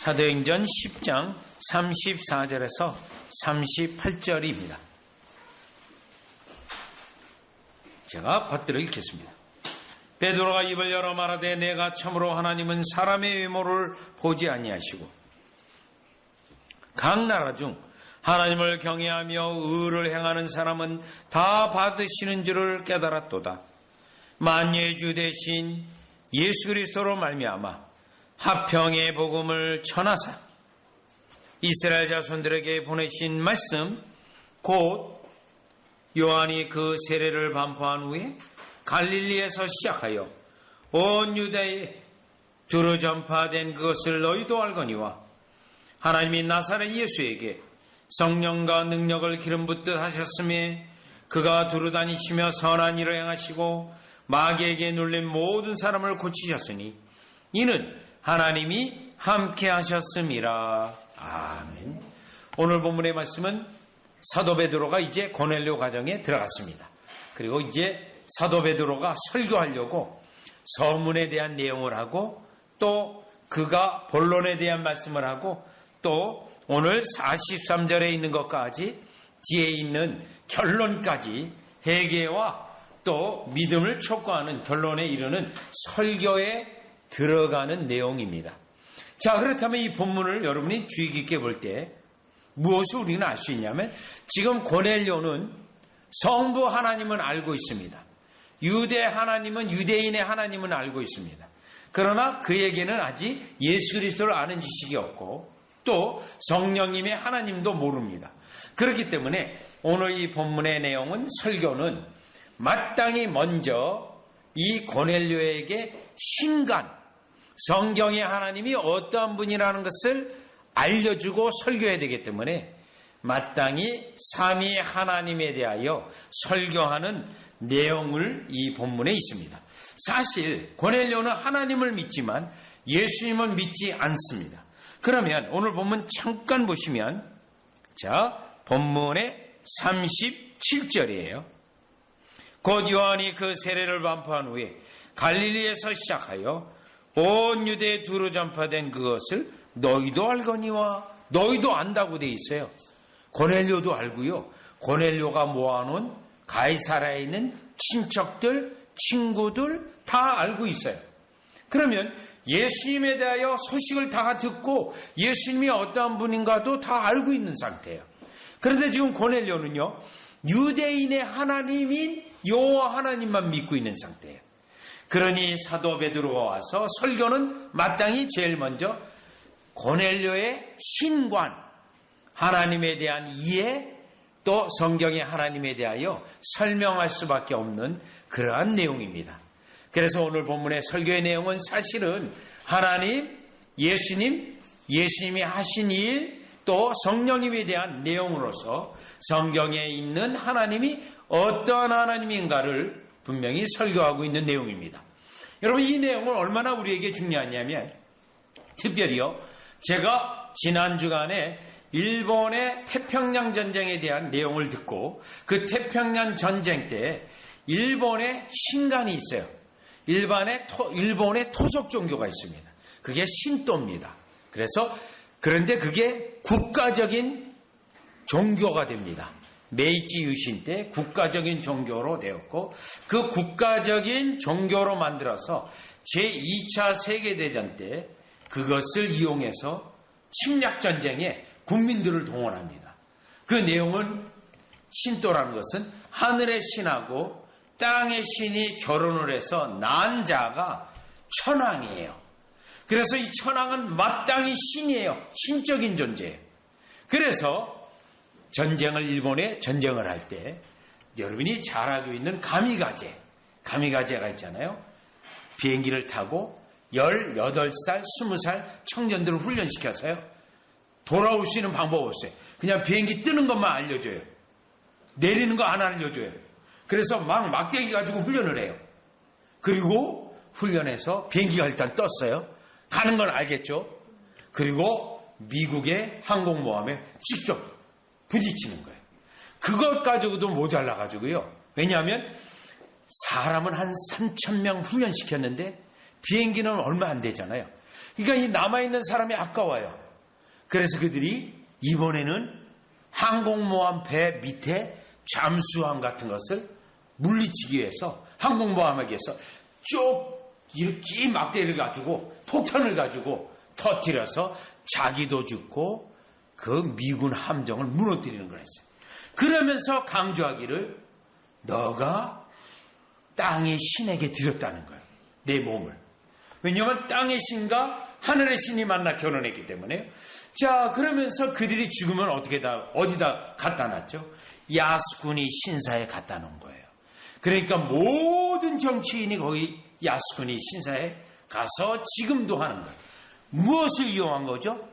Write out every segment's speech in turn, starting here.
사도행전 10장 34절에서 38절입니다. 제가 받들어 읽겠습니다. 베드로가 입을 열어 말하되 내가 참으로 하나님은 사람의 외모를 보지 아니하시고 각 나라 중 하나님을 경외하며 의를 행하는 사람은 다 받으시는 줄을 깨달았도다. 만유의 주 대신 예수 그리스도로 말미암아 화평의 복음을 전하사 이스라엘 자손들에게 보내신 말씀 곧 요한이 그 세례를 반포한 후에 갈릴리에서 시작하여 온 유다에 두루 전파된 그것을 너희도 알거니와 하나님이 나사렛 예수에게 성령과 능력을 기름 붓듯 하셨음에 그가 두루 다니시며 선한 일을 행하시고 마귀에게 눌린 모든 사람을 고치셨으니 이는 하나님이 함께 하셨음이라. 아멘. 오늘 본문의 말씀은 사도 베드로가 이제 고넬료 가정에 들어갔습니다. 그리고 이제 사도 베드로가 설교하려고 서문에 대한 내용을 하고 또 그가 본론에 대한 말씀을 하고 또 오늘 43절에 있는 것까지 뒤에 있는 결론까지 회개와 또 믿음을 촉구하는 결론에 이르는 설교에 들어가는 내용입니다. 자, 그렇다면 이 본문을 여러분이 주의 깊게 볼 때 무엇을 우리는 알 수 있냐면 지금 고넬료는 성부 하나님은 알고 있습니다. 유대 하나님은 유대인의 하나님은 알고 있습니다. 그러나 그에게는 아직 예수 그리스도를 아는 지식이 없고 또 성령님의 하나님도 모릅니다. 그렇기 때문에 오늘 이 본문의 내용은 설교는 마땅히 먼저 이 고넬료에게 신간 성경의 하나님이 어떠한 분이라는 것을 알려주고 설교해야 되기 때문에 마땅히 삼위 하나님에 대하여 설교하는 내용을 이 본문에 있습니다. 사실 고넬료는 하나님을 믿지만 예수님은 믿지 않습니다. 그러면 오늘 본문 잠깐 보시면 자, 본문의 37절이에요. 곧 요한이 그 세례를 반포한 후에 갈릴리에서 시작하여 온 유대에 두루 전파된 그것을 너희도 알거니와 너희도 안다고 돼 있어요. 고넬료도 알고요. 고넬료가 모아놓은 가이사라에 있는 친척들, 친구들 다 알고 있어요. 그러면 예수님에 대하여 소식을 다 듣고 예수님이 어떠한 분인가도 다 알고 있는 상태예요. 그런데 지금 고넬료는요, 유대인의 하나님인 여호와 하나님만 믿고 있는 상태예요. 그러니 사도 베드로가 와서 설교는 마땅히 제일 먼저 고넬료의 신관, 하나님에 대한 이해, 또 성경의 하나님에 대하여 설명할 수밖에 없는 그러한 내용입니다. 그래서 오늘 본문의 설교의 내용은 사실은 하나님, 예수님이 하신 일, 또 성령님에 대한 내용으로서 성경에 있는 하나님이 어떠한 하나님인가를 분명히 설교하고 있는 내용입니다. 여러분, 이 내용은 얼마나 우리에게 중요하냐면 특별히요, 제가 지난 주간에 일본의 태평양 전쟁에 대한 내용을 듣고 그 태평양 전쟁 때 일본에 신간이 있어요. 일본의 토속 종교가 있습니다. 그게 신도입니다. 그런데 그게 국가적인 종교가 됩니다. 메이지 유신 때 국가적인 종교로 되었고 그 국가적인 종교로 만들어서 제2차 세계대전 때 그것을 이용해서 침략전쟁에 국민들을 동원합니다. 그 내용은 신도라는 것은 하늘의 신하고 땅의 신이 결혼을 해서 낳은 자가 천황이에요. 그래서 이 천황은 마땅히 신이에요. 신적인 존재예요. 그래서 일본에 전쟁을 할 때 여러분이 잘 알고 있는 가미가제가 있잖아요. 비행기를 타고 18살, 20살 청년들을 훈련시켜서요. 돌아올 수 있는 방법 없어요. 그냥 비행기 뜨는 것만 알려줘요. 내리는 거 안 알려줘요. 그래서 막대기 가지고 훈련을 해요. 그리고 훈련해서 비행기가 일단 떴어요. 가는 건 알겠죠. 그리고 미국의 항공모함에 직접 부딪히는 거예요. 그것 가지고도 모자라가지고요. 왜냐하면 사람은 한 3,000명 훈련시켰는데 비행기는 얼마 안 되잖아요. 그러니까 이 남아있는 사람이 아까워요. 그래서 그들이 이번에는 항공모함 배 밑에 잠수함 같은 것을 물리치기 위해서, 항공모함하기 위해서 쭉 이렇게 막대기를 가지고 폭탄을 가지고 터뜨려서 자기도 죽고 그 미군 함정을 무너뜨리는 거였어요. 그러면서 강조하기를 너가 땅의 신에게 드렸다는 거예요. 내 몸을. 왜냐하면 땅의 신과 하늘의 신이 만나 결혼했기 때문에. 자, 그러면서 그들이 죽으면 어디다 갖다 놨죠? 야스쿠니 신사에 갖다 놓은 거예요. 그러니까 모든 정치인이 거기 야스쿠니 신사에 가서 지금도 하는 거예요. 무엇을 이용한 거죠?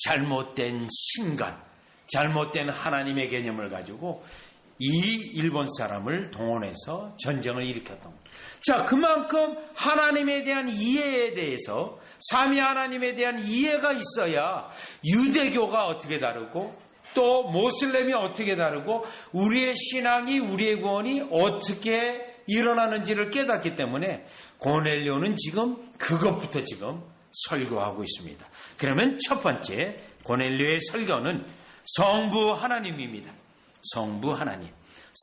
잘못된 신간, 잘못된 하나님의 개념을 가지고 이 일본 사람을 동원해서 전쟁을 일으켰던 거예요. 자, 그만큼 하나님에 대한 이해에 대해서, 삼위 하나님에 대한 이해가 있어야 유대교가 어떻게 다르고 또 모슬렘이 어떻게 다르고 우리의 신앙이, 우리의 구원이 어떻게 일어나는지를 깨닫기 때문에 고넬료는 지금 그것부터 지금 설교하고 있습니다. 그러면 첫 번째 고넬료의 설교는 성부 하나님입니다. 성부 하나님.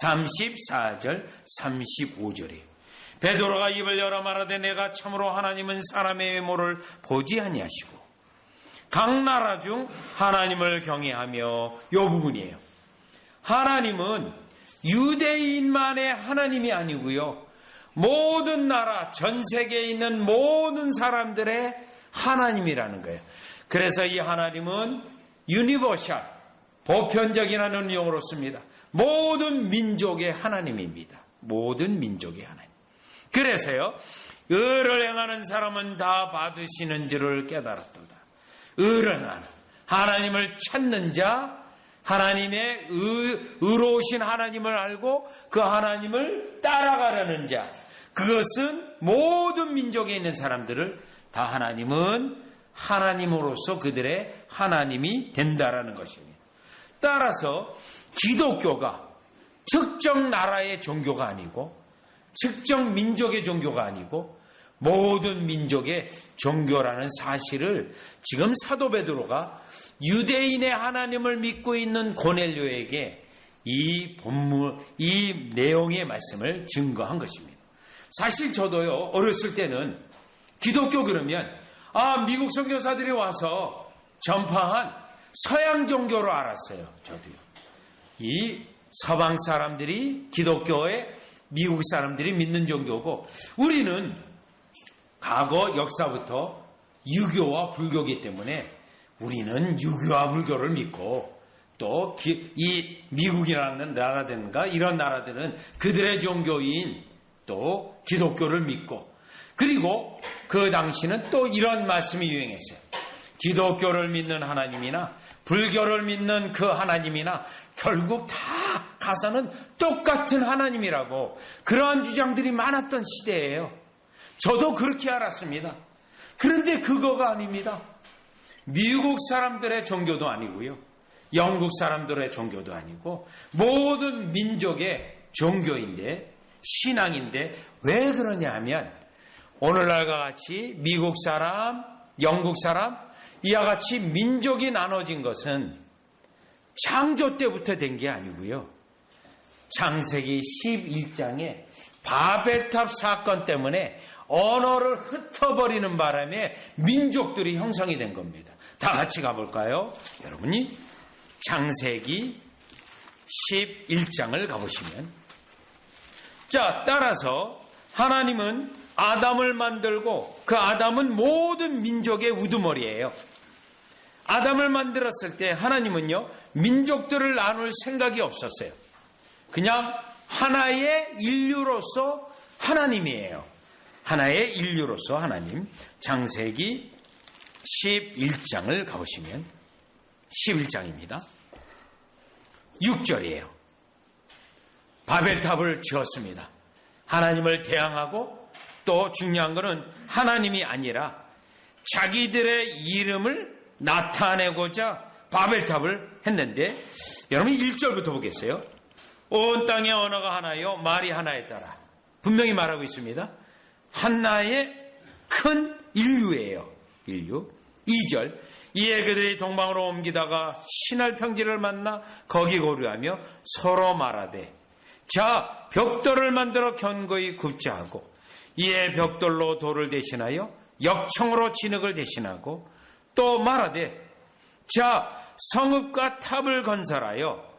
34절 35절이에요. 베드로가 입을 열어 말하되 내가 참으로 하나님은 사람의 외모를 보지 아니하시고 각 나라 중 하나님을 경외하며 요 부분이에요. 하나님은 유대인만의 하나님이 아니고요. 모든 나라, 전 세계에 있는 모든 사람들의 하나님이라는 거예요. 그래서 이 하나님은 유니버셜, 보편적이라는 용어로 씁니다. 모든 민족의 하나님입니다. 모든 민족의 하나님. 그래서요, 의를 행하는 사람은 다 받으시는 줄을 깨달았도다. 의를 행하는, 하나님을 찾는 자, 하나님의 의로우신 하나님을 알고 그 하나님을 따라가려는 자, 그것은 모든 민족에 있는 사람들을 다 하나님은 하나님으로서 그들의 하나님이 된다라는 것입니다. 따라서 기독교가 특정 나라의 종교가 아니고 특정 민족의 종교가 아니고 모든 민족의 종교라는 사실을 지금 사도 베드로가 유대인의 하나님을 믿고 있는 고넬료에게 이 내용의 말씀을 증거한 것입니다. 사실 저도요, 어렸을 때는 기독교 그러면 미국 선교사들이 와서 전파한 서양 종교로 알았어요. 저도요. 이 서방 사람들이 기독교에 미국 사람들이 믿는 종교고 우리는 과거 역사부터 유교와 불교이기 때문에 우리는 유교와 불교를 믿고 또 이 미국이라는 나라든가 이런 나라들은 그들의 종교인 또 기독교를 믿고 그리고 그 당시는 또 이런 말씀이 유행했어요. 기독교를 믿는 하나님이나 불교를 믿는 그 하나님이나 결국 다 가서는 똑같은 하나님이라고 그러한 주장들이 많았던 시대예요. 저도 그렇게 알았습니다. 그런데 그거가 아닙니다. 미국 사람들의 종교도 아니고요. 영국 사람들의 종교도 아니고 모든 민족의 종교인데 신앙인데 왜 그러냐 하면 오늘날과 같이 미국 사람, 영국 사람 이와 같이 민족이 나눠진 것은 창조 때부터 된 게 아니고요. 창세기 11장에 바벨탑 사건 때문에 언어를 흩어버리는 바람에 민족들이 형성이 된 겁니다. 다 같이 가볼까요? 여러분이 창세기 11장을 가보시면 자, 따라서 하나님은 아담을 만들고 그 아담은 모든 민족의 우두머리예요. 아담을 만들었을 때 하나님은요, 민족들을 나눌 생각이 없었어요. 그냥 하나의 인류로서 하나님이에요. 하나의 인류로서 하나님. 창세기 11장을 가보시면 11장입니다. 6절이에요. 바벨탑을 지었습니다. 하나님을 대항하고 또 중요한 것은 하나님이 아니라 자기들의 이름을 나타내고자 바벨탑을 했는데 여러분 1절부터 보겠어요. 온 땅의 언어가 하나요 말이 하나에 따라 분명히 말하고 있습니다. 하나의 큰 인류예요. 인류. 2절, 이에 그들이 동방으로 옮기다가 신할 평지를 만나 거기 고류하며 서로 말하되, 자, 벽돌을 만들어 견고히 굽자 하고, 이에 벽돌로 돌을 대신하여 역청으로 진흙을 대신하고, 또 말하되, 자, 성읍과 탑을 건설하여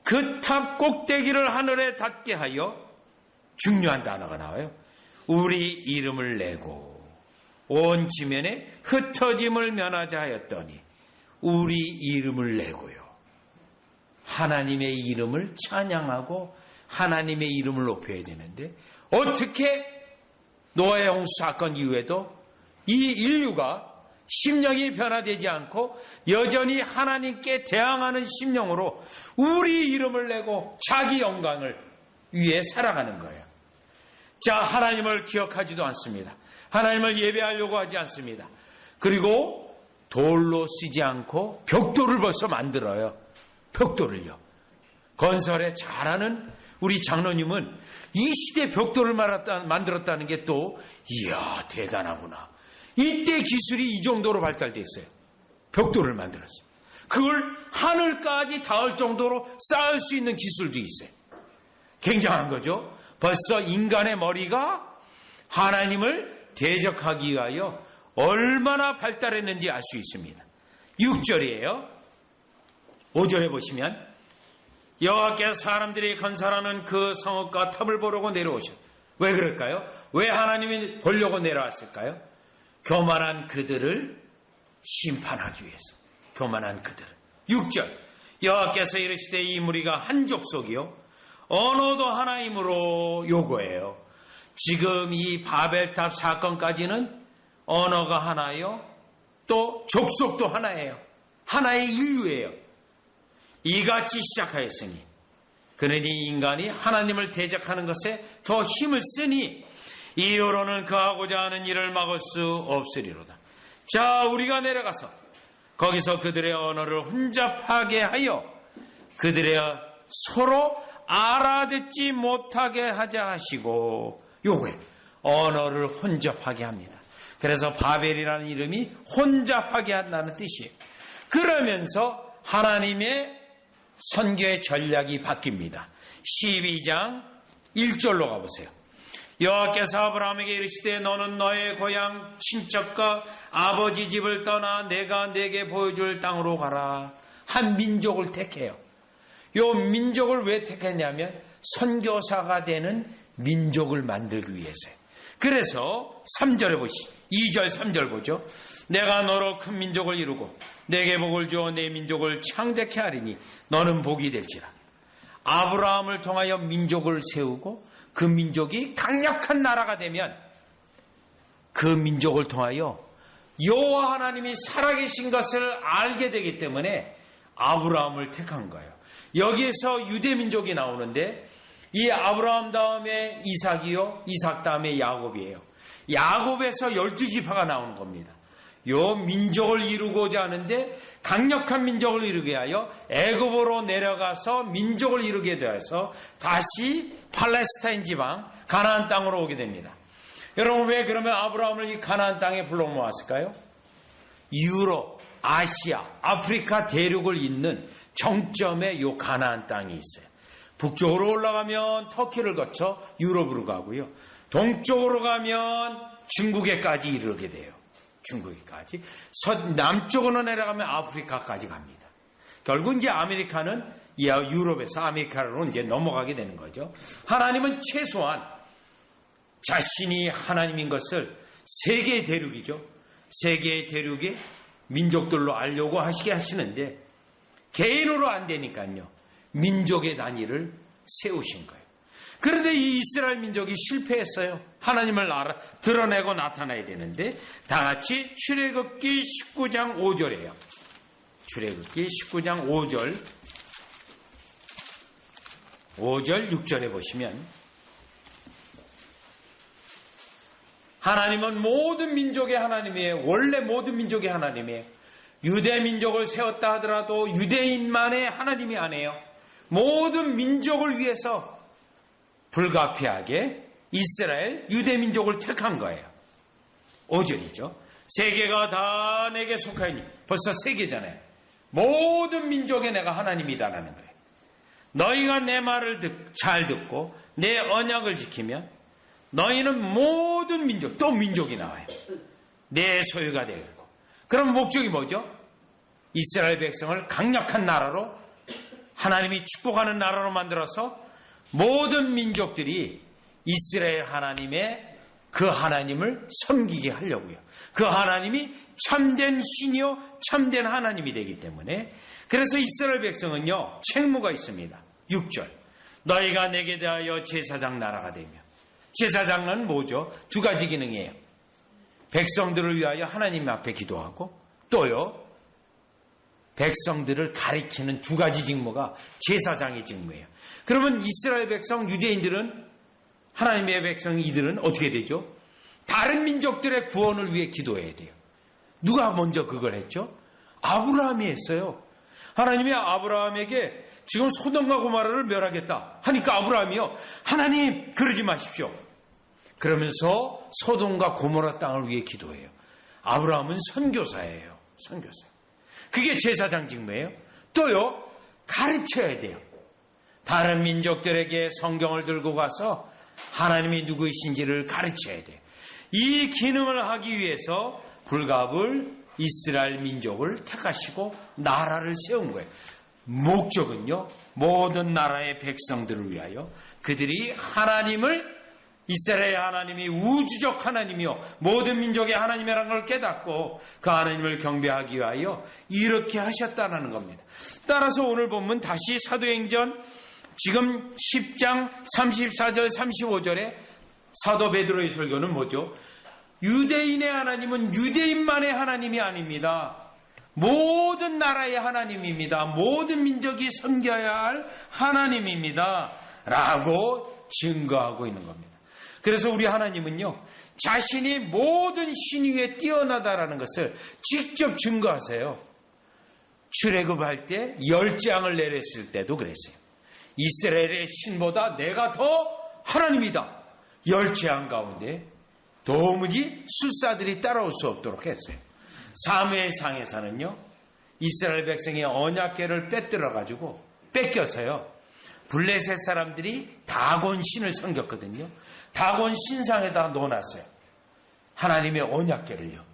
그 탑 꼭대기를 하늘에 닿게 하여, 중요한 단어가 나와요. 우리 이름을 내고 온 지면에 흩어짐을 면하자 하였더니, 우리 이름을 내고요. 하나님의 이름을 찬양하고 하나님의 이름을 높여야 되는데, 어떻게 노아의 홍수 사건 이후에도 이 인류가 심령이 변화되지 않고 여전히 하나님께 대항하는 심령으로 우리 이름을 내고 자기 영광을 위해 살아가는 거예요. 자, 하나님을 기억하지도 않습니다. 하나님을 예배하려고 하지 않습니다. 그리고 돌로 쓰지 않고 벽돌을 벌써 만들어요. 벽돌을요. 건설에 잘하는 우리 장로님은 이 시대 벽돌을 만들었다는 게 또, 이야, 대단하구나. 이때 기술이 이 정도로 발달됐어요. 벽돌을 만들었어요. 그걸 하늘까지 닿을 정도로 쌓을 수 있는 기술도 있어요. 굉장한 거죠. 벌써 인간의 머리가 하나님을 대적하기 위하여 얼마나 발달했는지 알 수 있습니다. 6절이에요. 5절에 보시면, 여호와께서 사람들이 건설하는 그 성읍과 탑을 보려고 내려오셨어요. 왜 그럴까요? 왜 하나님이 보려고 내려왔을까요? 교만한 그들을 심판하기 위해서. 교만한 그들을. 6절, 여호와께서 이르시되 이 무리가 한 족속이요 언어도 하나이므로 요구해요. 지금 이 바벨탑 사건까지는 언어가 하나요, 또 족속도 하나예요. 하나의 인류예요. 이같이 시작하였으니 그는 이 인간이 하나님을 대적하는 것에 더 힘을 쓰니 이후로는 그하고자 하는 일을 막을 수 없으리로다. 자, 우리가 내려가서 거기서 그들의 언어를 혼잡하게 하여 그들의 서로 알아듣지 못하게 하자 하시고, 요거에 언어를 혼잡하게 합니다. 그래서 바벨이라는 이름이 혼잡하게 한다는 뜻이에요. 그러면서 하나님의 선교의 전략이 바뀝니다. 12장 1절로 가보세요. 여호와께서 아브라함에게 이르시되 너는 너의 고향 친척과 아버지 집을 떠나 내가 내게 보여줄 땅으로 가라. 한 민족을 택해요. 요 민족을 왜 택했냐면 선교사가 되는 민족을 만들기 위해서요. 그래서 3절에 보시, 2절 3절 보죠. 내가 너로 큰 민족을 이루고 내게 복을 주어 내 민족을 창대케 하리니 너는 복이 될지라. 아브라함을 통하여 민족을 세우고 그 민족이 강력한 나라가 되면 그 민족을 통하여 여호와 하나님이 살아계신 것을 알게 되기 때문에 아브라함을 택한 거예요. 여기에서 유대민족이 나오는데 이 아브라함 다음에 이삭이요, 이삭 다음에 야곱이에요. 야곱에서 12지파가 나오는 겁니다. 요 민족을 이루고자 하는데 강력한 민족을 이루게 하여 애굽으로 내려가서 민족을 이루게 되어서 다시 팔레스타인 지방 가나안 땅으로 오게 됩니다. 여러분, 왜 그러면 아브라함을 이 가나안 땅에 불러 모았을까요? 유럽, 아시아, 아프리카 대륙을 잇는 정점에 요 가나안 땅이 있어요. 북쪽으로 올라가면 터키를 거쳐 유럽으로 가고요. 동쪽으로 가면 중국에까지 이르게 돼요. 중국에까지. 남쪽으로 내려가면 아프리카까지 갑니다. 결국 이제 아메리카는 유럽에서 아메리카로 이제 넘어가게 되는 거죠. 하나님은 최소한 자신이 하나님인 것을 세계의 대륙이죠. 세계의 대륙의 민족들로 알려고 하시게 하시는데 개인으로 안 되니까요. 민족의 단위를 세우신 거예요. 그런데 이 이스라엘 민족이 실패했어요. 하나님을 드러내고 나타나야 되는데 다 같이 출애굽기 19장 5절이에요. 출애굽기 19장 5절 6절에 보시면 하나님은 모든 민족의 하나님이에요. 원래 모든 민족의 하나님이에요. 유대 민족을 세웠다 하더라도 유대인만의 하나님이 아니에요. 모든 민족을 위해서 불가피하게 이스라엘 유대 민족을 택한 거예요. 5절이죠. 세계가 다 내게 속하니, 벌써 세계잖아요. 모든 민족에 내가 하나님이다라는 거예요. 너희가 내 말을 잘 듣고 내 언약을 지키면 너희는 모든 민족, 또 민족이 나와요. 내 소유가 되겠고. 그럼 목적이 뭐죠? 이스라엘 백성을 강력한 나라로, 하나님이 축복하는 나라로 만들어서 모든 민족들이 이스라엘 하나님의 그 하나님을 섬기게 하려고요. 그 하나님이 참된 신이요 참된 하나님이 되기 때문에, 그래서 이스라엘 백성은요 책무가 있습니다. 6절, 너희가 내게 대하여 제사장 나라가 되며. 제사장은 뭐죠? 두 가지 기능이에요. 백성들을 위하여 하나님 앞에 기도하고, 또요 백성들을 가리키는 두 가지 직무가 제사장의 직무예요. 그러면 이스라엘 백성, 유대인들은, 하나님의 백성 이들은 어떻게 되죠? 다른 민족들의 구원을 위해 기도해야 돼요. 누가 먼저 그걸 했죠? 아브라함이 했어요. 하나님이 아브라함에게 지금 소돔과 고모라를 멸하겠다 하니까 아브라함이요, 하나님 그러지 마십시오. 그러면서 소돔과 고모라 땅을 위해 기도해요. 아브라함은 선교사예요. 선교사. 그게 제사장 직무예요. 또요 가르쳐야 돼요. 다른 민족들에게 성경을 들고 가서 하나님이 누구이신지를 가르쳐야 돼요. 이 기능을 하기 위해서 불갑을 이스라엘 민족을 택하시고 나라를 세운 거예요. 목적은요, 모든 나라의 백성들을 위하여 그들이 하나님을, 이스라엘 하나님이 우주적 하나님이요 모든 민족의 하나님이라는 걸 깨닫고 그 하나님을 경배하기 위하여 이렇게 하셨다는 겁니다. 따라서 오늘 본문 다시 사도행전 지금 10장 34절 35절에 사도 베드로의 설교는 뭐죠? 유대인의 하나님은 유대인만의 하나님이 아닙니다. 모든 나라의 하나님입니다. 모든 민족이 섬겨야 할 하나님입니다. 라고 증거하고 있는 겁니다. 그래서 우리 하나님은요, 자신이 모든 신 위에 뛰어나다라는 것을 직접 증거하세요. 출애굽할 때 10재앙을 내렸을 때도 그랬어요. 이스라엘의 신보다 내가 더 하나님이다. 10재앙 가운데 도무지 술사들이 따라올 수 없도록 했어요. 사무엘상에서는요, 이스라엘 백성의 언약궤를 빼들어가지고 뺏겨서요, 블레셋 사람들이 다곤 신을 섬겼거든요. 다곤 신상에다 넣어놨어요. 하나님의 언약궤를요.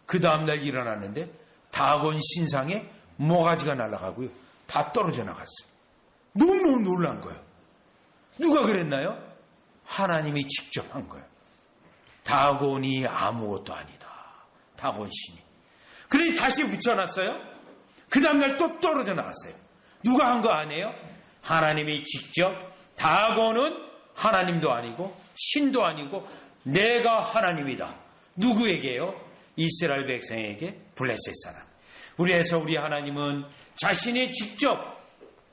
그 다음날 일어났는데 다곤 신상에 모가지가 날아가고요, 다 떨어져 나갔어요. 너무너무 놀란 거예요. 누가 그랬나요? 하나님이 직접 한 거예요. 다곤이 아무것도 아니다. 다곤 신이. 그러니 다시 붙여놨어요. 그 다음날 또 떨어져 나갔어요. 누가 한 거 아니에요? 하나님이 직접. 다곤은 하나님도 아니고 신도 아니고 내가 하나님이다. 누구에게요? 이스라엘 백성에게, 블레셋 사람. 우리에서 우리 하나님은 자신이 직접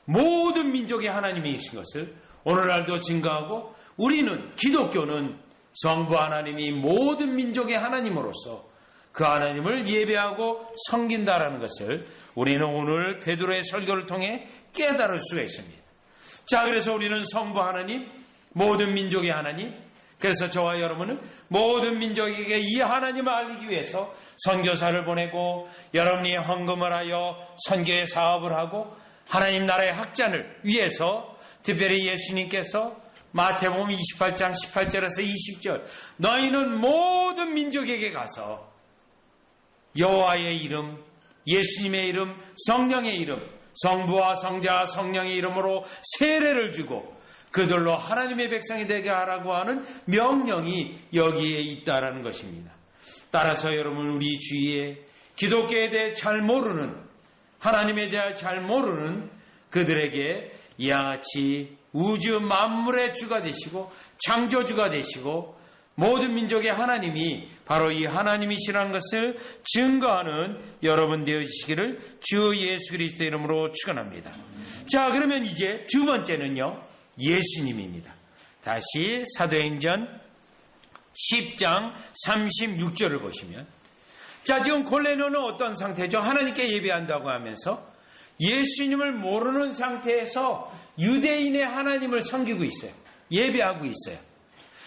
모든 민족의 하나님이신 것을 오늘날도 증거하고, 우리는, 기독교는 성부 하나님이 모든 민족의 하나님으로서 그 하나님을 예배하고 섬긴다라는 것을 우리는 오늘 베드로의 설교를 통해 깨달을 수가 있습니다. 자, 그래서 우리는 성부 하나님, 모든 민족의 하나님, 그래서 저와 여러분은 모든 민족에게 이 하나님을 알리기 위해서 선교사를 보내고, 여러분이 헌금을 하여 선교의 사업을 하고, 하나님 나라의 확장을 위해서, 특별히 예수님께서 마태복음 28장 18절에서 20절, 너희는 모든 민족에게 가서 여호와의 이름, 예수님의 이름, 성령의 이름, 성부와 성자와 성령의 이름으로 세례를 주고 그들로 하나님의 백성이 되게 하라고 하는 명령이 여기에 있다라는 것입니다. 따라서 여러분, 우리 주위에 기독교에 대해 잘 모르는, 하나님에 대해 잘 모르는 그들에게 이와 같이 우주 만물의 주가 되시고 창조주가 되시고 모든 민족의 하나님이 바로 이 하나님이시라는 것을 증거하는 여러분 되어주시기를 주 예수 그리스도의 이름으로 축원합니다. 자, 그러면 이제 두 번째는요, 예수님입니다. 다시 사도행전 10장 36절을 보시면, 자, 지금 골레노는 어떤 상태죠? 하나님께 예배한다고 하면서 예수님을 모르는 상태에서 유대인의 하나님을 섬기고 있어요. 예배하고 있어요.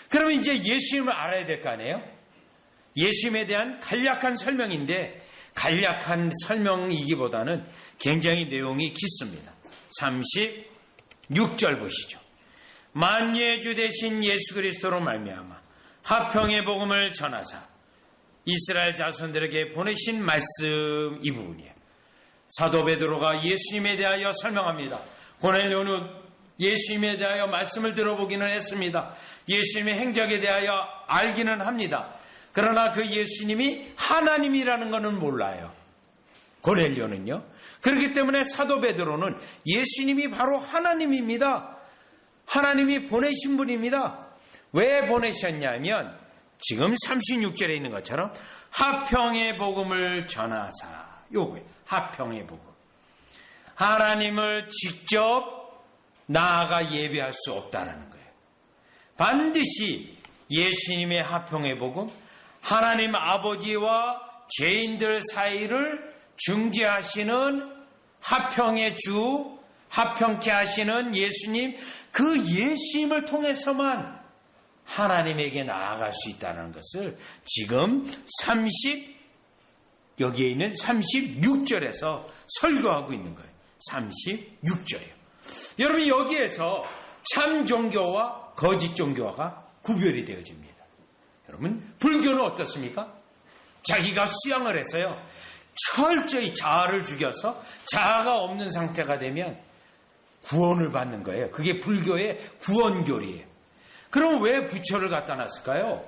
그러면 이제 예수님을 알아야 될 거 아니에요? 예수님에 대한 간략한 설명인데 간략한 설명이기보다는 굉장히 내용이 깊습니다. 36절 보시죠. 만유의 주 되신 예수 그리스도로 말미암아 화평의 복음을 전하사 이스라엘 자손들에게 보내신 말씀, 이 부분이에요. 사도 베드로가 예수님에 대하여 설명합니다. 고넬료는 예수님에 대하여 말씀을 들어보기는 했습니다. 예수님의 행적에 대하여 알기는 합니다. 그러나 그 예수님이 하나님이라는 것은 몰라요. 고넬료는요. 그렇기 때문에 사도 베드로는 예수님이 바로 하나님입니다. 하나님이 보내신 분입니다. 왜 보내셨냐면 지금 36절에 있는 것처럼 화평의 복음을 전하사, 요거예요. 화평의 복음. 하나님을 직접 나아가 예배할 수 없다는 거예요. 반드시 예수님의 화평의 복음, 하나님 아버지와 죄인들 사이를 중재하시는 화평의 주, 화평케 하시는 예수님, 그 예수님을 통해서만 하나님에게 나아갈 수 있다는 것을 지금 여기에 있는 36절에서 설교하고 있는 거예요. 36절이요. 여러분, 여기에서 참 종교와 거짓 종교가 구별이 되어집니다. 여러분, 불교는 어떻습니까? 자기가 수양을 해서요, 철저히 자아를 죽여서 자아가 없는 상태가 되면 구원을 받는 거예요. 그게 불교의 구원교리예요. 그럼 왜 부처를 갖다 놨을까요?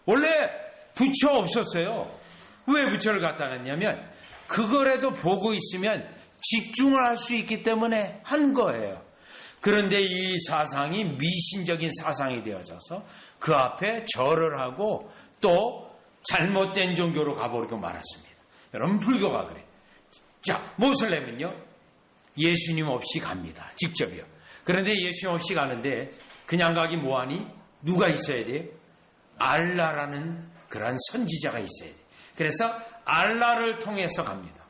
원래 부처 없었어요. 왜 부처를 갖다 놨냐면 그거라도 보고 있으면 집중을 할 수 있기 때문에 한 거예요. 그런데 이 사상이 미신적인 사상이 되어져서 그 앞에 절을 하고 또 잘못된 종교로 가버리고 말았습니다. 여러분, 불교가 그래. 자, 모슬렘은요, 예수님 없이 갑니다. 직접이요. 그런데 예수님 없이 가는데 그냥 가기 뭐하니? 누가 있어야 돼요? 알라라는 그런 선지자가 있어야 돼요. 그래서 알라를 통해서 갑니다.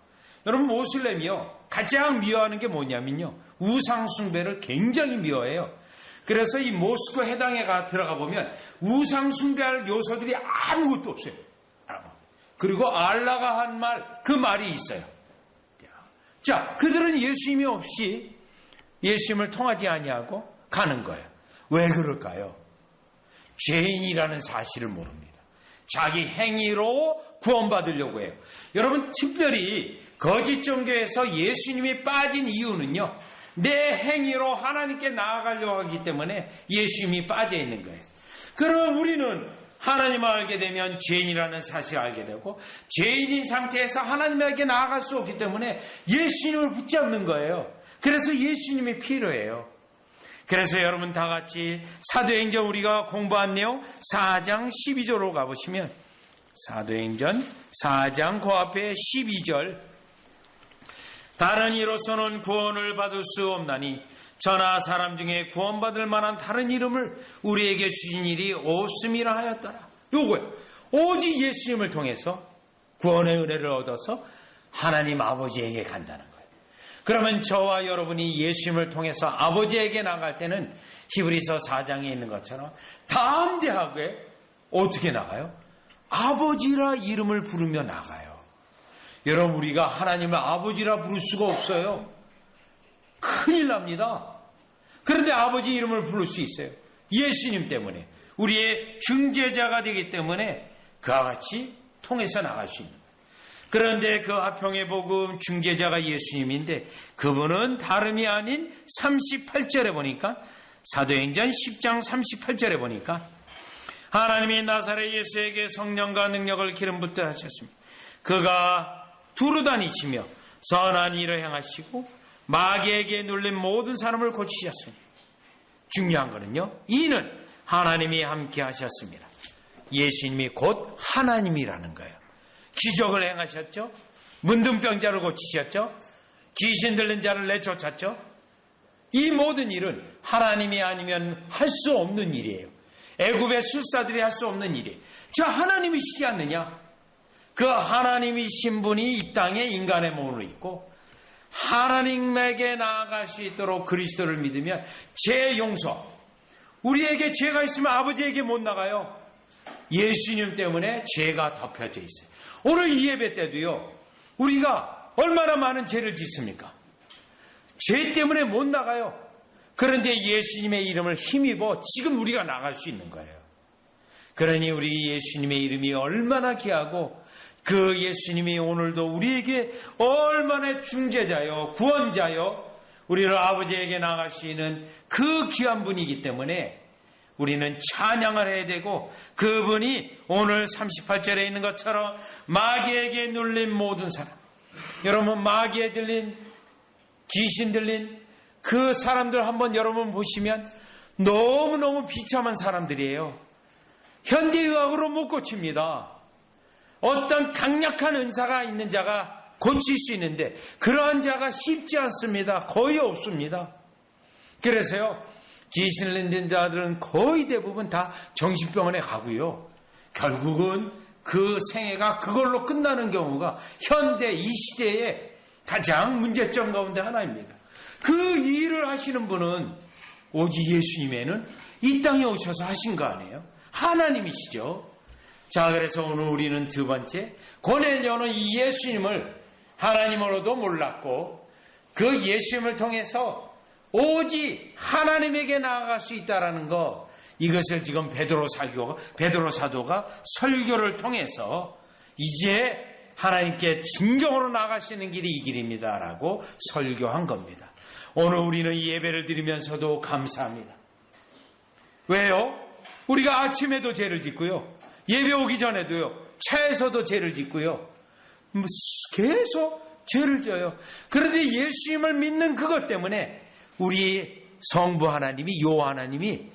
여러분, 모슬렘이요, 가장 미워하는 게 뭐냐면요, 우상숭배를 굉장히 미워해요. 그래서 이 모스크 해당에 들어가 보면 우상숭배할 요소들이 아무것도 없어요. 그리고 알라가 한 말, 그 말이 있어요. 자, 그들은 예수님이 없이 예수님을 통하지 아니하고 가는 거예요. 왜 그럴까요? 죄인이라는 사실을 모릅니다. 자기 행위로 구원받으려고 해요. 여러분, 특별히 거짓 종교에서 예수님이 빠진 이유는요, 내 행위로 하나님께 나아가려고 하기 때문에 예수님이 빠져 있는 거예요. 그러면 우리는 하나님을 알게 되면 죄인이라는 사실을 알게 되고, 죄인인 상태에서 하나님에게 나아갈 수 없기 때문에 예수님을 붙잡는 거예요. 그래서 예수님이 필요해요. 그래서 여러분 다 같이 사도행전 우리가 공부한 내용 4장 12절로 가보시면, 사도행전 4장 그 앞에 12절, 다른 이로서는 구원을 받을 수 없나니 저나 사람 중에 구원받을 만한 다른 이름을 우리에게 주신 일이 없음이라 하였더라. 요거예요. 오직 예수님을 통해서 구원의 은혜를 얻어서 하나님 아버지에게 간다는 거예요. 그러면 저와 여러분이 예수님을 통해서 아버지에게 나갈 때는 히브리서 4장에 있는 것처럼 담대하게 어떻게 나가요? 아버지라 이름을 부르며 나가요. 여러분, 우리가 하나님을 아버지라 부를 수가 없어요. 큰일 납니다. 그런데 아버지 이름을 부를 수 있어요. 예수님 때문에. 우리의 중재자가 되기 때문에 그와 같이 통해서 나갈 수 있는 거예요. 그런데 그 화평의 복음 중재자가 예수님인데 그분은 다름이 아닌 38절에 보니까, 사도행전 10장 38절에 보니까 하나님이 나사렛 예수에게 성령과 능력을 기름 붓게 하셨습니다. 그가 두루 다니시며 선한 일을 행하시고 마귀에게 눌린 모든 사람을 고치셨습니다. 중요한 거는요, 이는 하나님이 함께 하셨습니다. 예수님이 곧 하나님이라는 거예요. 기적을 행하셨죠. 문둥병자를 고치셨죠. 귀신 들린 자를 내쫓았죠. 이 모든 일은 하나님이 아니면 할 수 없는 일이에요. 애굽의 술사들이 할 수 없는 일이에요. 저 하나님이시지 않느냐? 그 하나님이신 분이 이 땅에 인간의 몸으로 있고 하나님에게 나아갈 수 있도록 그리스도를 믿으면 죄 용서. 우리에게 죄가 있으면 아버지에게 못 나가요. 예수님 때문에 죄가 덮여져 있어요. 오늘 이 예배 때도요, 우리가 얼마나 많은 죄를 짓습니까? 죄 때문에 못 나가요. 그런데 예수님의 이름을 힘입어 지금 우리가 나갈 수 있는 거예요. 그러니 우리 예수님의 이름이 얼마나 귀하고 그 예수님이 오늘도 우리에게 얼마나 중재자요, 구원자요, 우리를 아버지에게 나갈 수 있는 그 귀한 분이기 때문에 우리는 찬양을 해야 되고, 그분이 오늘 38절에 있는 것처럼 마귀에게 눌린 모든 사람, 여러분 마귀에 들린, 귀신 들린 그 사람들 한번 여러분 보시면 너무너무 비참한 사람들이에요. 현대의학으로 못 고칩니다. 어떤 강력한 은사가 있는 자가 고칠 수 있는데 그러한 자가 쉽지 않습니다. 거의 없습니다. 그래서요, 귀신을 들린 자들은 거의 대부분 다 정신병원에 가고요, 결국은 그 생애가 그걸로 끝나는 경우가 현대 이 시대의 가장 문제점 가운데 하나입니다. 그 일을 하시는 분은 오직 예수님에는 이 땅에 오셔서 하신 거 아니에요? 하나님이시죠. 자, 그래서 오늘 우리는 두 번째, 고넬료는 이 예수님을 하나님으로도 몰랐고 그 예수님을 통해서 오직 하나님에게 나아갈 수 있다라는 거, 이것을 지금 베드로 사도가 설교를 통해서 이제 하나님께 진정으로 나아가시는 길이 이 길입니다라고 설교한 겁니다. 오늘 우리는 이 예배를 드리면서도 감사합니다. 왜요? 우리가 아침에도 죄를 짓고요, 예배 오기 전에도요, 차에서도 죄를 짓고요, 계속 죄를 져요. 그런데 예수님을 믿는 그것 때문에 우리 성부 하나님이, 요 하나님이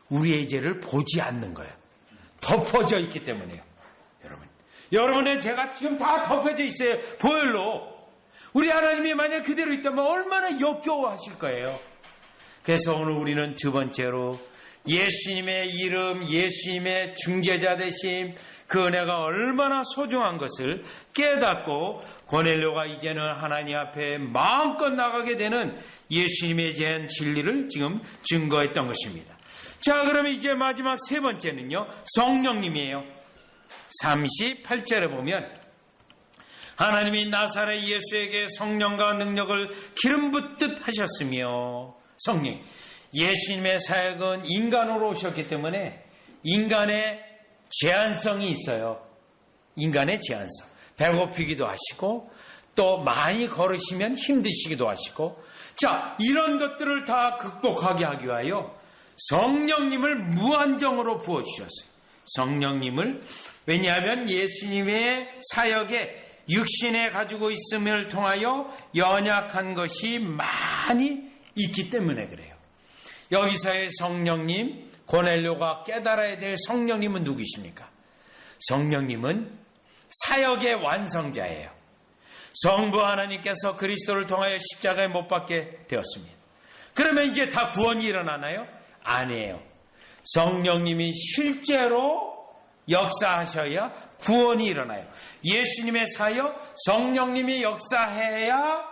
우리의 죄를 보지 않는 거예요. 덮어져 있기 때문에요. 여러분의 죄가 지금 다 덮여져 있어요. 보혈로. 우리 하나님이 만약 그대로 있다면 얼마나 역겨워하실 거예요. 그래서 오늘 우리는 두 번째로 예수님의 이름, 예수님의 중재자 되심, 그 은혜가 얼마나 소중한 것을 깨닫고 고넬료가 이제는 하나님 앞에 마음껏 나가게 되는 예수님에 대한 진리를 지금 증거했던 것입니다. 자, 그러면 이제 마지막 세 번째는요, 성령님이에요. 38절에 보면 하나님이 나사렛 예수에게 성령과 능력을 기름 붓듯 하셨으며, 성령, 예수님의 사역은 인간으로 오셨기 때문에 인간의 제한성이 있어요. 인간의 제한성. 배고프기도 하시고 또 많이 걸으시면 힘드시기도 하시고, 자, 이런 것들을 다 극복하게 하기 위하여 성령님을 무한정으로 부어주셨어요. 성령님을, 왜냐하면 예수님의 사역에 육신에 가지고 있음을 통하여 연약한 것이 많이 있기 때문에 그래요. 여기서의 성령님, 고넬료가 깨달아야 될 성령님은 누구이십니까? 성령님은 사역의 완성자예요. 성부 하나님께서 그리스도를 통하여 십자가에 못 박게 되었습니다. 그러면 이제 다 구원이 일어나나요? 아니에요. 성령님이 실제로 역사하셔야 구원이 일어나요. 예수님의 사역, 성령님이 역사해야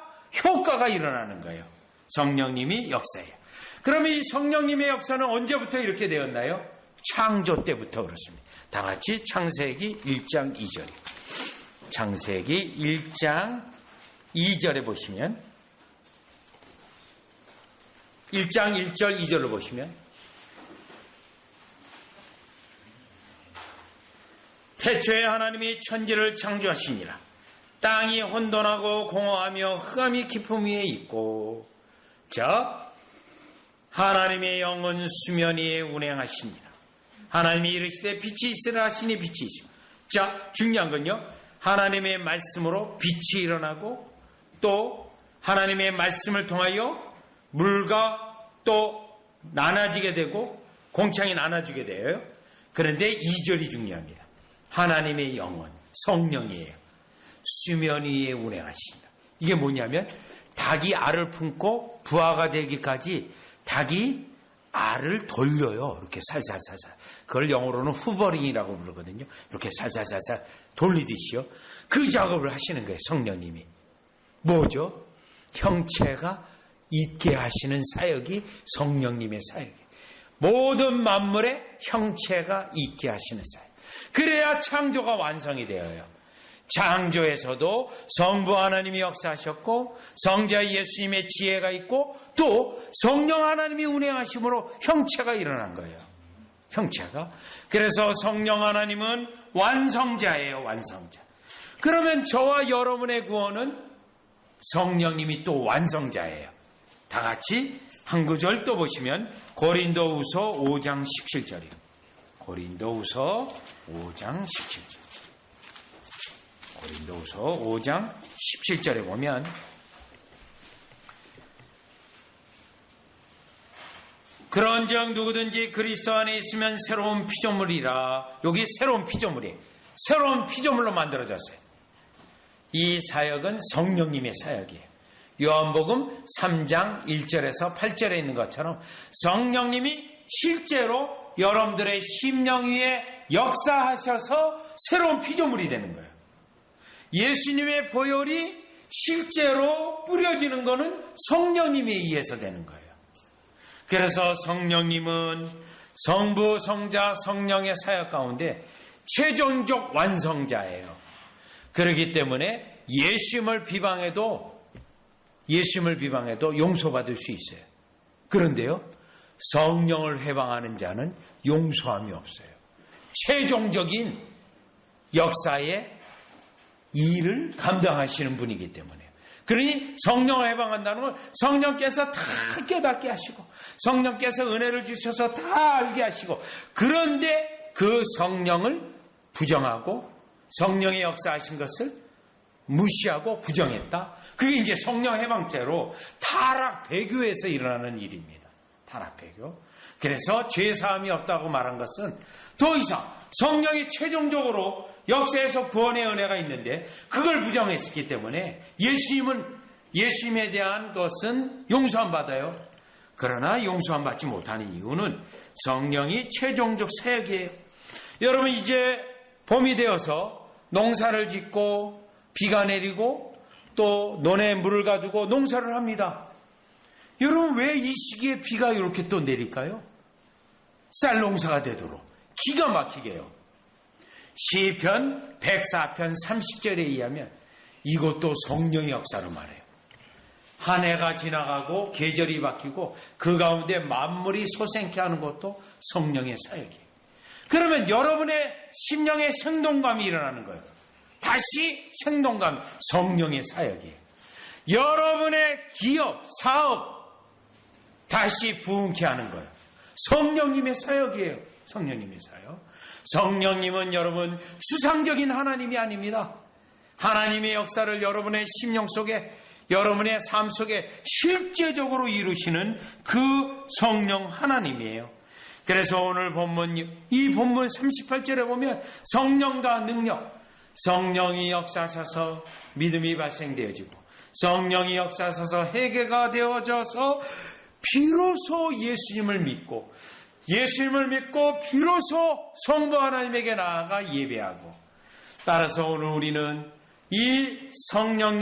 효과가 일어나는 거예요. 성령님이 역사해요. 그러면 이 성령님의 역사는 언제부터 이렇게 되었나요? 창조 때부터 그렇습니다. 다 같이 창세기 1장 2절이요. 창세기 1장 2절에 보시면, 1장 1절 2절을 보시면, 태초에 하나님이 천지를 창조하시니라. 땅이 혼돈하고 공허하며 흑암이 깊음 위에 있고, 자, 하나님의 영은 수면 위에 운행하시니라. 하나님이 이르시되 빛이 있으라 하시니 빛이 있으며. 자, 중요한 건요, 하나님의 말씀으로 빛이 일어나고 또 하나님의 말씀을 통하여 물과 또 나눠지게 되고 공창이 나눠지게 돼요. 그런데 2절이 중요합니다. 하나님의 영은 성령이에요. 수면 위에 운행하시니라. 이게 뭐냐면 닭이 알을 품고 부화가 되기까지 닭이 알을 돌려요. 이렇게 살살살살. 그걸 영어로는 후버링이라고 부르거든요. 이렇게 살살살살 돌리듯이요. 그 작업을 하시는 거예요. 성령님이. 뭐죠? 형체가 있게 하시는 사역이 성령님의 사역이에요. 모든 만물의 형체가 있게 하시는 사역. 그래야 창조가 완성이 되어요. 창조에서도 성부 하나님이 역사하셨고 성자 예수님의 지혜가 있고 또 성령 하나님이 운행하심으로 형체가 일어난 거예요. 형체가. 그래서 성령 하나님은 완성자예요. 완성자. 그러면 저와 여러분의 구원은 성령님이 또 완성자예요. 다 같이 한 구절 또 보시면 고린도후서 5장 17절이요. 고린도후서 5장 17절. 고린도후서 5장 17절에 보면 그런즉 누구든지 그리스도 안에 있으면 새로운 피조물이라. 여기 새로운 피조물이에요. 새로운 피조물로 만들어졌어요. 이 사역은 성령님의 사역이에요. 요한복음 3장 1절에서 8절에 있는 것처럼 성령님이 실제로 여러분들의 심령 위에 역사하셔서 새로운 피조물이 되는 거예요. 예수님의 보혈이 실제로 뿌려지는 것은 성령님에 의해서 되는 거예요. 그래서 성령님은 성부, 성자, 성령의 사역 가운데 최종적 완성자예요. 그렇기 때문에 예수님을 비방해도 용서받을 수 있어요. 그런데요, 성령을 회방하는 자는 용서함이 없어요. 최종적인 역사의 일을 감당하시는 분이기 때문에. 그러니 성령을 해방한다는 건 성령께서 다 깨닫게 하시고 성령께서 은혜를 주셔서 다 알게 하시고, 그런데 그 성령을 부정하고 성령의 역사하신 것을 무시하고 부정했다. 그게 이제 성령 해방죄로 타락 배교에서 일어나는 일입니다. 타락 배교. 그래서 죄사함이 없다고 말한 것은 더 이상 성령이 최종적으로 역사에서 구원의 은혜가 있는데 그걸 부정했기 때문에 예수님에 대한 것은 용서함 받아요. 그러나 용서함 받지 못하는 이유는 성령이 최종적 사역이에요. 여러분, 이제 봄이 되어서 농사를 짓고 비가 내리고 또 논에 물을 가두고 농사를 합니다. 여러분, 왜 이 시기에 비가 이렇게 또 내릴까요? 쌀 농사가 되도록 기가 막히게요. 시편 104편 30절에 의하면 이것도 성령의 역사로 말해요. 한 해가 지나가고 계절이 바뀌고 그 가운데 만물이 소생케 하는 것도 성령의 사역이에요. 그러면 여러분의 심령의 생동감이 일어나는 거예요. 다시 생동감, 성령의 사역이에요. 여러분의 기업, 사업 다시 부흥케 하는 거예요. 성령님의 사역이에요. 성령님의 사역. 성령님은 여러분 추상적인 하나님이 아닙니다. 하나님의 역사를 여러분의 심령 속에, 여러분의 삶 속에 실제적으로 이루시는 그 성령 하나님이에요. 그래서 오늘 이 본문 38절에 보면 성령과 능력, 성령이 역사하셔서 믿음이 발생되어지고 성령이 역사하셔서 회개가 되어져서 비로소 예수님을 믿고 비로소 성부 하나님에게 나아가 예배하고, 따라서 오늘 우리는 이 성령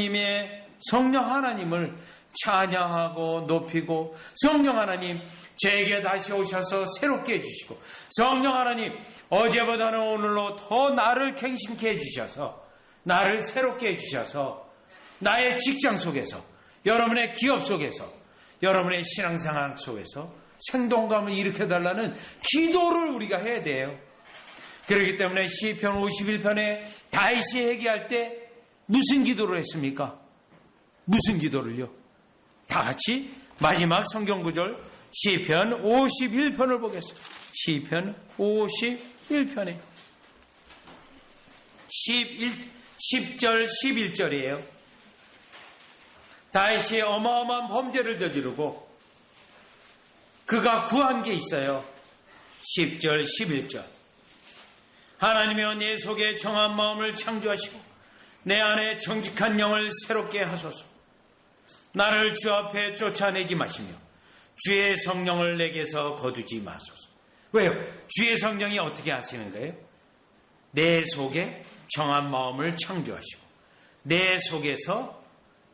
하나님을 찬양하고 높이고, 성령 하나님 제게 다시 오셔서 새롭게 해주시고, 성령 하나님 어제보다는 오늘로 더 나를 갱신케 해주셔서, 나를 새롭게 해주셔서 나의 직장 속에서, 여러분의 기업 속에서, 여러분의 신앙생활 속에서 생동감을 일으켜달라는 기도를 우리가 해야 돼요. 그렇기 때문에 시편 51편에 다윗이 회개할 때 무슨 기도를 했습니까? 무슨 기도를요? 다 같이 마지막 성경구절 시편 51편을 보겠습니다. 시편 51편에 10절 11절이에요. 다윗이 어마어마한 범죄를 저지르고 그가 구한 게 있어요. 10절 11절. 하나님이여 내 속에 정한 마음을 창조하시고 내 안에 정직한 영을 새롭게 하소서. 나를 주 앞에 쫓아내지 마시며 주의 성령을 내게서 거두지 마소서. 왜요? 주의 성령이 어떻게 하시는 거예요? 내 속에 정한 마음을 창조하시고 내 속에서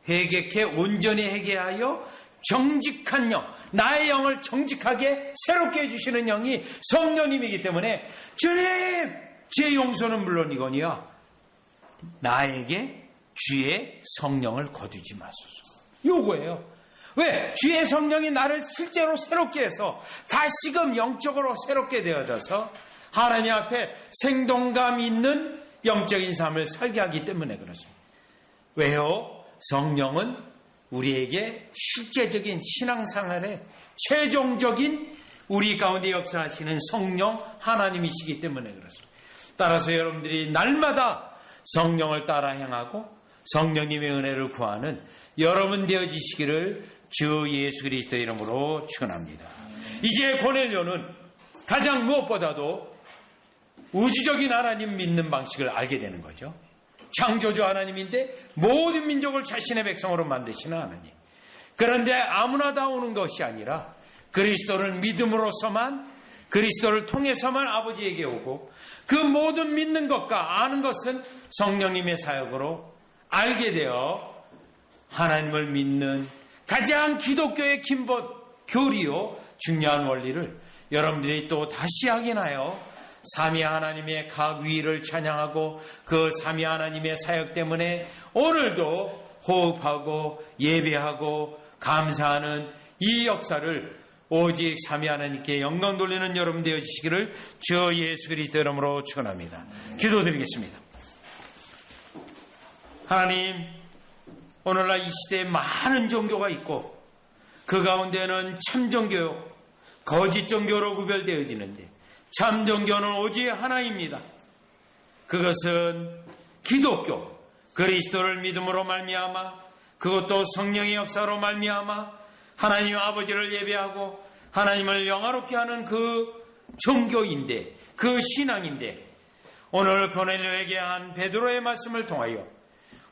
회개케 온전히 회개하여 정직한 영, 나의 영을 정직하게 새롭게 해주시는 영이 성령님이기 때문에 주님 제 용서는 물론이거니와 나에게 주의 성령을 거두지 마소서. 요거예요. 왜? 주의 성령이 나를 실제로 새롭게 해서 다시금 영적으로 새롭게 되어져서 하나님 앞에 생동감 있는 영적인 삶을 살게 하기 때문에 그렇습니다. 왜요? 성령은 우리에게 실제적인 신앙생활의 최종적인 우리 가운데 역사하시는 성령 하나님이시기 때문에 그렇습니다. 따라서 여러분들이 날마다 성령을 따라 행하고 성령님의 은혜를 구하는 여러분 되어지시기를 주 예수 그리스도의 이름으로 축원합니다. 이제 고넬료는 가장 무엇보다도 우주적인 하나님 믿는 방식을 알게 되는 거죠. 창조주 하나님인데 모든 민족을 자신의 백성으로 만드시는 하나님. 그런데 아무나 다 오는 것이 아니라 그리스도를 믿음으로서만, 그리스도를 통해서만 아버지에게 오고 그 모든 믿는 것과 아는 것은 성령님의 사역으로 알게 되어 하나님을 믿는 가장 기독교의 근본, 교리요 중요한 원리를 여러분들이 또 다시 확인하여 삼위 하나님의 각 위를 찬양하고 그 삼위 하나님의 사역 때문에 오늘도 호흡하고 예배하고 감사하는 이 역사를 오직 삼위 하나님께 영광 돌리는 여러분 되어주시기를 주 예수 그리스도 이름으로 축원합니다. 기도드리겠습니다. 하나님, 오늘날 이 시대에 많은 종교가 있고 그 가운데는 참 종교, 거짓 종교로 구별되어지는데 참 종교는 오직 하나입니다. 그것은 기독교, 그리스도를 믿음으로 말미암아 그것도 성령의 역사로 말미암아 하나님 아버지를 예배하고 하나님을 영화롭게 하는 그 종교인데, 그 신앙인데, 오늘 고넬료에게 한 베드로의 말씀을 통하여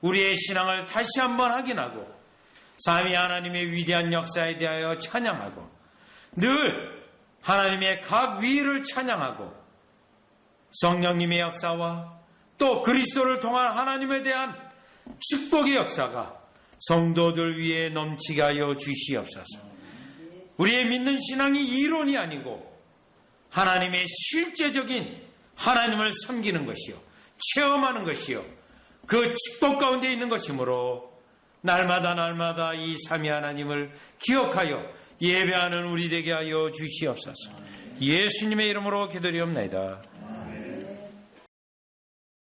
우리의 신앙을 다시 한번 확인하고 삼위 하나님의 위대한 역사에 대하여 찬양하고 늘 하나님의 각 위를 찬양하고 성령님의 역사와 또 그리스도를 통한 하나님에 대한 축복의 역사가 성도들 위에 넘치게 하여 주시옵소서. 우리의 믿는 신앙이 이론이 아니고 하나님의 실제적인 하나님을 섬기는 것이요, 체험하는 것이요, 그 축복 가운데 있는 것이므로 날마다 이 삼위 하나님을 기억하여 예배하는 우리 되게 하여 주시옵소서. 예수님의 이름으로 기도드리옵나이다.